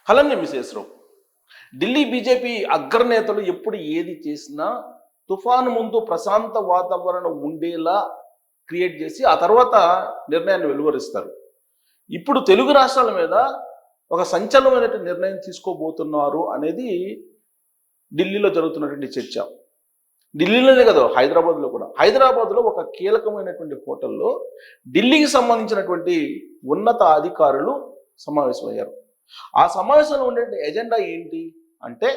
హలన్య విశేషరావు. Delhi BJP అగ్రనేతలు ఎప్పుడు ఏది చేసినా తుఫాను ముందు ప్రశాంత వాతావరణం ఉండేలా క్రియేట్ చేసి ఆ తర్వాత నిర్ణయాన్ని వెలువరిస్తారు. ఇప్పుడు తెలుగు రాష్ట్రాల మీద ఒక సంచలనమైన నిర్ణయం తీసుకోబోతున్నారు అనేది ఢిల్లీలో జరుగుతున్నటువంటి చర్చ. ఢిల్లీలోనే కదా, హైదరాబాద్లో కూడా. హైదరాబాద్లో ఒక కీలకమైనటువంటి హోటల్లో ఢిల్లీకి సంబంధించినటువంటి ఉన్నత అధికారులు సమావేశమయ్యారు. ఆ సమావేశంలో ఉండే ఎజెండా ఏంటి అంటే,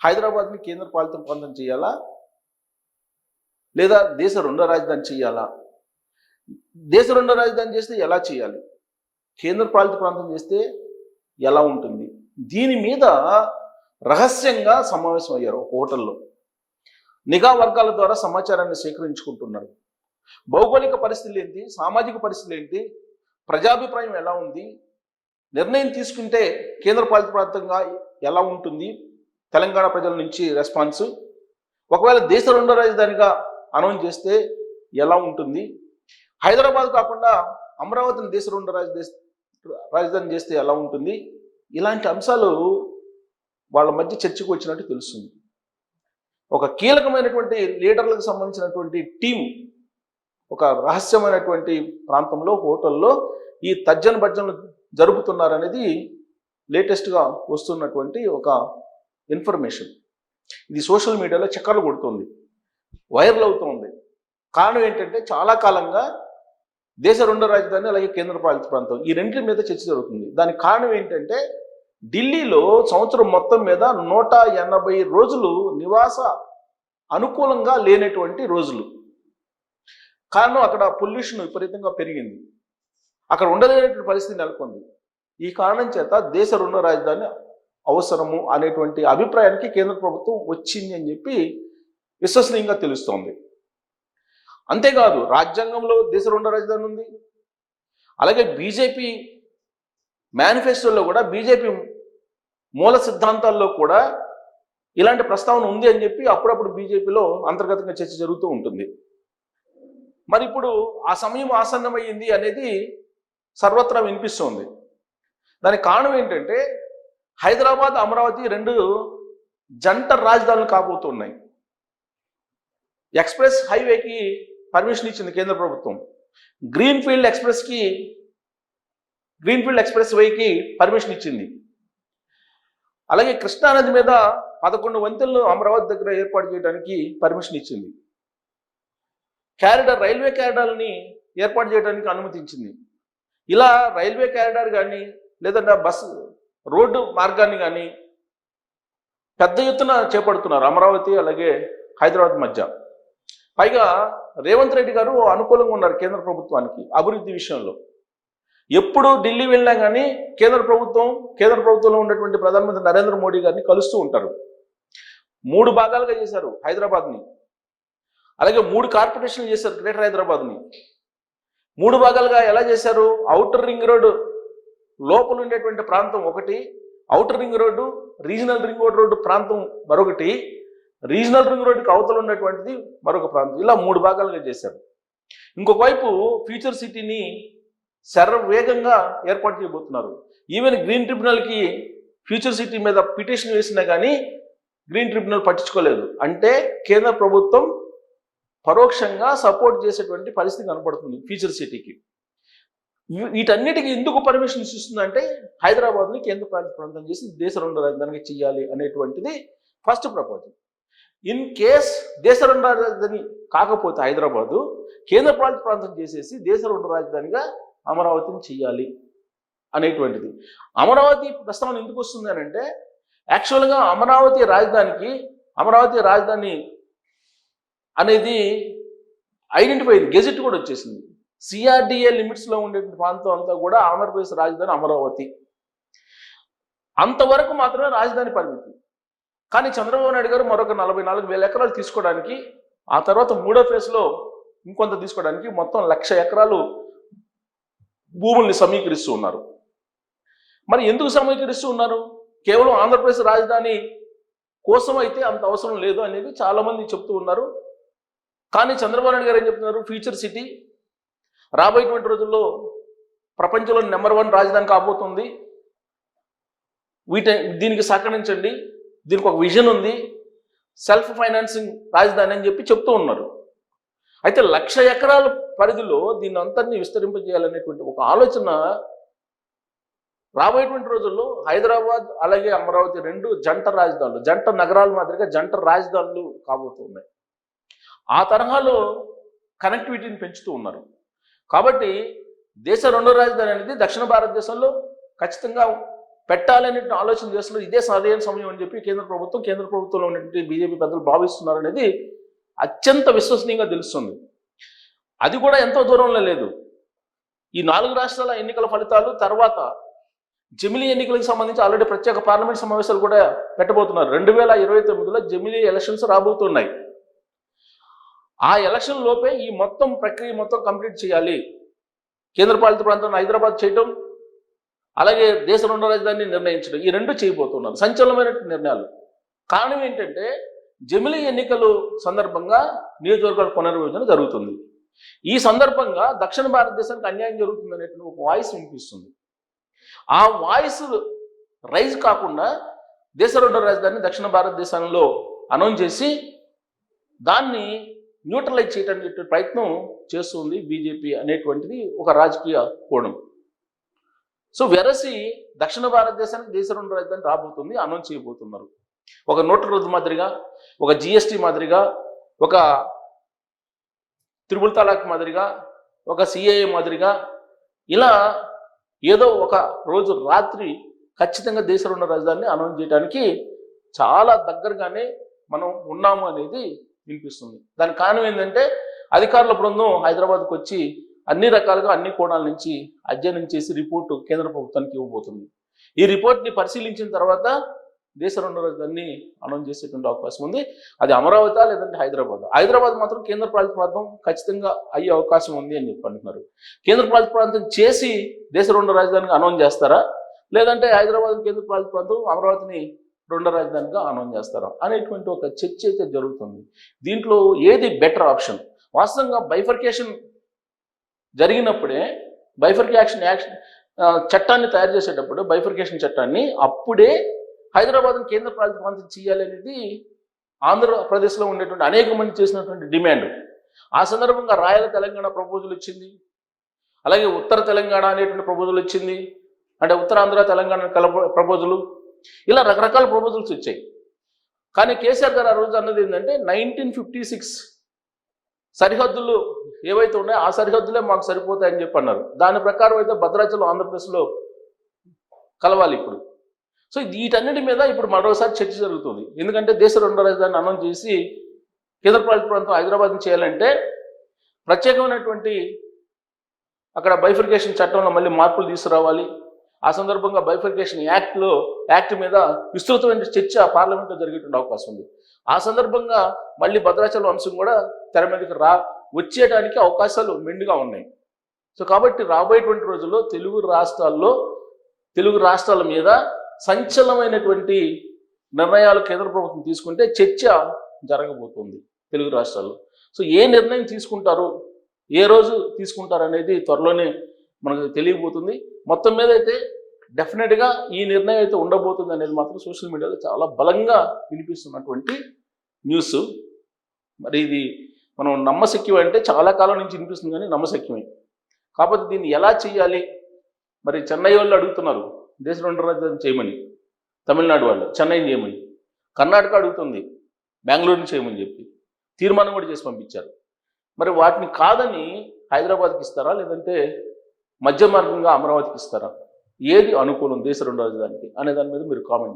హైదరాబాద్ని కేంద్ర పాలిత ప్రాంతం చేయాలా, లేదా దేశ రెండో రాజధాని చేయాలా, దేశ రెండో రాజధాని చేస్తే ఎలా చేయాలి, కేంద్ర పాలిత ప్రాంతం చేస్తే ఎలా ఉంటుంది, దీని మీద రహస్యంగా సమావేశం అయ్యారు ఒక హోటల్లో. నిఘా వర్గాల ద్వారా సమాచారాన్ని సేకరించుకుంటున్నారు. భౌగోళిక పరిస్థితులు ఏంటి, సామాజిక పరిస్థితులు ఏంటి, ప్రజాభిప్రాయం ఎలా ఉంది, నిర్ణయం తీసుకుంటే కేంద్ర పాలిత ప్రాంతంగా ఎలా ఉంటుంది, తెలంగాణ ప్రజల నుంచి రెస్పాన్స్, ఒకవేళ దేశ రెండో రాజధానిగా అనౌన్స్ చేస్తే ఎలా ఉంటుంది, హైదరాబాద్ కాకుండా అమరావతిని దేశ రెండో రాజధాని చేస్తే ఎలా ఉంటుంది, ఇలాంటి అంశాలు వాళ్ళ మధ్య చర్చకు వచ్చినట్టు తెలుస్తుంది. ఒక కీలకమైనటువంటి లీడర్లకు సంబంధించినటువంటి టీం ఒక రహస్యమైనటువంటి ప్రాంతంలో హోటల్లో ఈ తర్జన భర్జనలు జరుపుతున్నారనేది లేటెస్ట్గా వస్తున్నటువంటి ఒక ఇన్ఫర్మేషన్. ఇది సోషల్ మీడియాలో చక్కర్లు కొడుతుంది, వైరల్ అవుతుంది. కారణం ఏంటంటే, చాలా కాలంగా దేశ రెండో రాజధాని అలాగే కేంద్ర పాలిత ప్రాంతం ఈ రెండింటి మీద చర్చ జరుగుతుంది. దానికి కారణం ఏంటంటే, ఢిల్లీలో సంవత్సరం మొత్తం మీద 180 రోజులు నివాస అనుకూలంగా లేనటువంటి రోజులు. కారణం, అక్కడ పొల్యూషన్ విపరీతంగా పెరిగింది, అక్కడ ఉండలేనటువంటి పరిస్థితి నెలకొంది. ఈ కారణం చేత దేశ రెండో రాజధాని అవసరము అనేటువంటి అభిప్రాయానికి కేంద్ర ప్రభుత్వం వచ్చింది అని చెప్పి విశ్వసనీయంగా తెలుస్తోంది. అంతేకాదు, రాజ్యాంగంలో దేశ రెండో రాజధాని ఉంది. అలాగే బీజేపీ మేనిఫెస్టోలో కూడా, బీజేపీ మూల సిద్ధాంతాల్లో కూడా ఇలాంటి ప్రస్తావన ఉంది అని చెప్పి అప్పుడప్పుడు బీజేపీలో అంతర్గతంగా చర్చ జరుగుతూ ఉంటుంది. మరి ఇప్పుడు ఆ సమయం ఆసన్నమయ్యింది అనేది సర్వత్రా వినిపిస్తోంది. దానికి కారణం ఏంటంటే, హైదరాబాద్, అమరావతి రెండు జంట రాజధానులు కాబోతున్నాయి. ఎక్స్ప్రెస్ హైవేకి పర్మిషన్ ఇచ్చింది కేంద్ర ప్రభుత్వం, గ్రీన్ఫీల్డ్ ఎక్స్ప్రెస్ వేకి పర్మిషన్ ఇచ్చింది. అలాగే కృష్ణానది మీద 11 వంతెనలు అమరావతి దగ్గర ఏర్పాటు చేయడానికి పర్మిషన్ ఇచ్చింది. రైల్వే క్యారిడార్ని ఏర్పాటు చేయడానికి అనుమతించింది. ఇలా రైల్వే క్యారిడార్ కానీ లేదంటే రోడ్డు మార్గాన్ని కానీ పెద్ద ఎత్తున చేపడుతున్నారు అమరావతి అలాగే హైదరాబాద్ మధ్య. పైగా రేవంత్ రెడ్డి గారు అనుకూలంగా ఉన్నారు కేంద్ర ప్రభుత్వానికి అభివృద్ధి విషయంలో. ఎప్పుడు ఢిల్లీ వెళ్ళినా కానీ కేంద్ర ప్రభుత్వంలో ఉన్నటువంటి ప్రధానమంత్రి నరేంద్ర మోడీ గారిని కలుస్తూ ఉంటారు. 3 భాగాలుగా చేశారు హైదరాబాద్ని, అలాగే 3 కార్పొరేషన్లు చేశారు గ్రేటర్ హైదరాబాద్ని. 3 భాగాలుగా ఎలా చేశారు? ఔటర్ రింగ్ రోడ్డు లోపల ఉండేటువంటి ప్రాంతం ఒకటి, outer ring road, regional ring road ప్రాంతం మరొకటి, రీజనల్ రింగ్ రోడ్డుకి అవతల ఉన్నటువంటిది మరొక ప్రాంతం. ఇలా 3 భాగాలుగా చేశారు. ఇంకొక వైపు ఫ్యూచర్ సిటీని శరవేగంగా ఏర్పాటు చేయబోతున్నారు. ఈవెన్ గ్రీన్ ట్రిబ్యునల్కి ఫ్యూచర్ సిటీ మీద పిటిషన్ వేసినా కానీ గ్రీన్ ట్రిబ్యునల్ పట్టించుకోలేదు. అంటే కేంద్ర ప్రభుత్వం పరోక్షంగా సపోర్ట్ చేసేటువంటి పరిస్థితి కనపడుతుంది ఫ్యూచర్ సిటీకి. వీటన్నిటికీ ఎందుకు పర్మిషన్ ఇస్తుందంటే, హైదరాబాద్ని కేంద్ర పాలిత ప్రాంతం చేసి దేశ రెండో రాజధానికి చేయాలి అనేటువంటిది ఫస్ట్ ప్రపోజల్. ఇన్ కేస్ దేశ రెండో రాజధాని కాకపోతే హైదరాబాదు కేంద్ర పాలిత ప్రాంతం చేసేసి దేశ రెండో రాజధానిగా అమరావతిని చెయ్యాలి అనేటువంటిది. అమరావతి ప్రస్తావన ఎందుకు వస్తుంది అని అంటే, యాక్చువల్గా అమరావతి రాజధాని అనేది ఐడెంటిఫై అయింది, గెజెట్ కూడా వచ్చేసింది. సిఆర్డిఏ లిమిట్స్లో ఉండే ప్రాంతం అంతా కూడా ఆంధ్రప్రదేశ్ రాజధాని అమరావతి, అంతవరకు మాత్రమే రాజధాని పరిమితి. కానీ చంద్రబాబు నాయుడు గారు మరొక 44,000 ఎకరాలు తీసుకోవడానికి, ఆ తర్వాత 3వ ఫేజ్లో ఇంకొంత తీసుకోవడానికి మొత్తం 1,00,000 ఎకరాలు భూముల్ని సమీకరిస్తూ ఉన్నారు. మరి ఎందుకు సమీకరిస్తూ ఉన్నారు? కేవలం ఆంధ్రప్రదేశ్ రాజధాని కోసం అయితే అంత అవసరం లేదు అనేది చాలామంది చెప్తూ ఉన్నారు. కానీ చంద్రబాబు నాయుడు గారు ఏం చెప్తున్నారు? ఫ్యూచర్ సిటీ రాబోయేటువంటి రోజుల్లో ప్రపంచంలో నెంబర్ 1 రాజధాని కాబోతుంది. దీనికి సహకరించండి, దీనికి ఒక విజన్ ఉంది, సెల్ఫ్ ఫైనాన్సింగ్ రాజధాని అని చెప్పి చెప్తూ ఉన్నారు. అయితే 1,00,000 ఎకరాల పరిధిలో దీన్ని అంతటినీ విస్తరింపజేయాలనేటువంటి ఒక ఆలోచన రాబోయేటువంటి రోజుల్లో హైదరాబాద్ అలాగే అమరావతి 2 జంట రాజధానులు, జంట నగరాల మాదిరిగా జంట రాజధానులు కాబోతున్నాయి. ఆ తరహాలో కనెక్టివిటీని పెంచుతూ ఉన్నారు. కాబట్టి దేశ 2వ రాజధాని అనేది దక్షిణ భారతదేశంలో ఖచ్చితంగా పెట్టాలనే ఆలోచన చేస్తున్నారు. ఇదే సరైన సమయం అని చెప్పి కేంద్ర ప్రభుత్వంలో ఉన్నటువంటి బీజేపీ పెద్దలు భావిస్తున్నారు అనేది అత్యంత విశ్వసనీయంగా తెలుస్తుంది. అది కూడా ఎంతో దూరంలో లేదు. ఈ 4 రాష్ట్రాల ఎన్నికల ఫలితాలు తర్వాత జమిలీ ఎన్నికలకు సంబంధించి ఆల్రెడీ ప్రత్యేక పార్లమెంట్ సమావేశాలు కూడా పెట్టబోతున్నారు. 2029లో జమిలీ ఎలక్షన్స్ రాబోతున్నాయి. ఆ ఎలక్షన్ లోపే ఈ మొత్తం ప్రక్రియ మొత్తం కంప్లీట్ చేయాలి. కేంద్రపాలిత ప్రాంతాన్ని హైదరాబాద్ చేయటం, అలాగే దేశ 2వ రాజధానిని నిర్ణయించడం, ఈ 2 చేయబోతున్నారు. సంచలనమైన నిర్ణయాలు. కారణం ఏంటంటే జమిలీ ఎన్నికలు సందర్భంగా నియోజకవర్గాల పునర్విభజన జరుగుతుంది. ఈ సందర్భంగా దక్షిణ భారతదేశానికి అన్యాయం జరుగుతుంది అనేటువంటి ఒక వాయిస్ వినిపిస్తుంది. ఆ వాయిస్ రైజ్ కాకుండా దేశ 2వ రాజధానిని దక్షిణ భారతదేశంలో అనౌన్స్ చేసి దాన్ని న్యూట్రలైజ్ చేయడానికి ప్రయత్నం చేస్తుంది బీజేపీ అనేటువంటిది ఒక రాజకీయ కోణం. సో వెరసి దక్షిణ భారతదేశానికి దేశ 2వ రాజధాని రాబోతుంది, అనౌన్స్ చేయబోతున్నారు. ఒక నోట్ల రద్దు మాదిరిగా, ఒక జిఎస్టీ మాదిరిగా, ఒక త్రిపుల్ తలాక్ మాదిరిగా, ఒక సిఏఏ మాదిరిగా, ఇలా ఏదో ఒక రోజు రాత్రి ఖచ్చితంగా దేశ 2వ రాజధానిని అనౌన్స్ చేయడానికి చాలా దగ్గరగానే మనం ఉన్నాము అనేది వినిపిస్తుంది. దానికి కారణం ఏంటంటే అధికారుల బృందం హైదరాబాద్కు వచ్చి అన్ని రకాలుగా అన్ని కోణాల నుంచి అధ్యయనం చేసి రిపోర్టు కేంద్ర ప్రభుత్వానికి ఇవ్వబోతుంది. ఈ రిపోర్ట్ని పరిశీలించిన తర్వాత దేశ 2వ రాజధానిని అనౌన్స్ చేసేటువంటి అవకాశం ఉంది. అది అమరావతి లేదంటే హైదరాబాద్ మాత్రం కేంద్ర పాలిత ప్రాంతం ఖచ్చితంగా అయ్యే అవకాశం ఉంది అని చెప్పి అంటున్నారు. కేంద్ర పాలిత ప్రాంతం చేసి దేశ 2వ రాజధానిగా అనౌన్స్ చేస్తారా, లేదంటే హైదరాబాద్ కేంద్ర పాలిత ప్రాంతం అమరావతిని 2వ రాజధానిగా అనౌన్స్ చేస్తారా అనేటువంటి ఒక చర్చ అయితే జరుగుతుంది. దీంట్లో ఏది బెటర్ ఆప్షన్? వాస్తవంగా బైఫర్కేషన్ జరిగినప్పుడే బైఫర్కేషన్ చట్టాన్ని తయారు చేసేటప్పుడు బైఫర్కేషన్ చట్టాన్ని అప్పుడే హైదరాబాద్ని కేంద్ర పాలిత ప్రాంతం చేయాలి అనేది ఆంధ్రప్రదేశ్లో ఉండేటువంటి అనేక మంది చేసినటువంటి డిమాండ్. ఆ సందర్భంగా రాయల తెలంగాణ ప్రపోజల్ వచ్చింది, అలాగే ఉత్తర తెలంగాణ అనేటువంటి ప్రపోజల్ వచ్చింది, అంటే ఉత్తరాంధ్ర తెలంగాణ ప్రపోజలు, ఇలా రకరకాల ప్రపోజల్స్ వచ్చాయి. కానీ కేసీఆర్ గారు ఆ రోజు అన్నది ఏంటంటే 1956 సరిహద్దులు ఏవైతే ఉన్నాయో ఆ సరిహద్దులే మాకు సరిపోతాయని చెప్పి అన్నారు. దాని ప్రకారం అయితే భద్రాచలం ఆంధ్రప్రదేశ్లో కలవాలి ఇప్పుడు. సో వీటన్నిటి మీద ఇప్పుడు మరోసారి చర్చ జరుగుతుంది. ఎందుకంటే దేశ 2వ రాజధానిని అనౌన్స్ చేసి కేంద్రపాలిత ప్రాంతం హైదరాబాద్ని చేయాలంటే ప్రత్యేకమైనటువంటి అక్కడ బైఫర్కేషన్ చట్టంలో మళ్ళీ మార్పులు తీసుకురావాలి. ఆ సందర్భంగా బైఫర్కేషన్ యాక్ట్ మీద విస్తృతమైన చర్చ పార్లమెంట్లో జరిగేటువంటి అవకాశం ఉంది. ఆ సందర్భంగా మళ్ళీ భద్రాచలం అంశం కూడా తెర మీదకి వచ్చేయడానికి అవకాశాలు మెండుగా ఉన్నాయి. సో కాబట్టి రాబోయేటువంటి రోజుల్లో తెలుగు రాష్ట్రాల మీద సంచలనమైనటువంటి నిర్ణయాలు కేంద్ర ప్రభుత్వం తీసుకుంటే చర్చ జరగబోతుంది తెలుగు రాష్ట్రాల్లో. సో ఏ నిర్ణయం తీసుకుంటారు, ఏ రోజు తీసుకుంటారు అనేది త్వరలోనే మనకు తెలియబోతుంది. మొత్తం మీద అయితే డెఫినెట్గా ఈ నిర్ణయం అయితే ఉండబోతుంది అనేది మాత్రం సోషల్ మీడియాలో చాలా బలంగా వినిపిస్తున్నటువంటి న్యూస్. మరి ఇది మనం నమ్మశక్యం అంటే చాలా కాలం నుంచి వినిపిస్తుంది, కానీ నమ్మశక్యమే. కాకపోతే దీన్ని ఎలా చేయాలి, మరి చెన్నై వాళ్ళు అడుగుతున్నారు దేశ 2వ రాజధాని చేయమని, తమిళనాడు వాళ్ళు చెన్నైని చేయమని, కర్ణాటక అడుగుతుంది బెంగళూరుని చేయమని చెప్పి తీర్మానం కూడా చేసి పంపించారు. మరి వాటిని కాదని హైదరాబాద్కి ఇస్తారా, లేదంటే మధ్య మార్గంగా అమరావతికి ఇస్తారా? ఏది అనుకూలం దేశ 2వ రాజధానికి అనే దాని మీద మీరు కామెంట్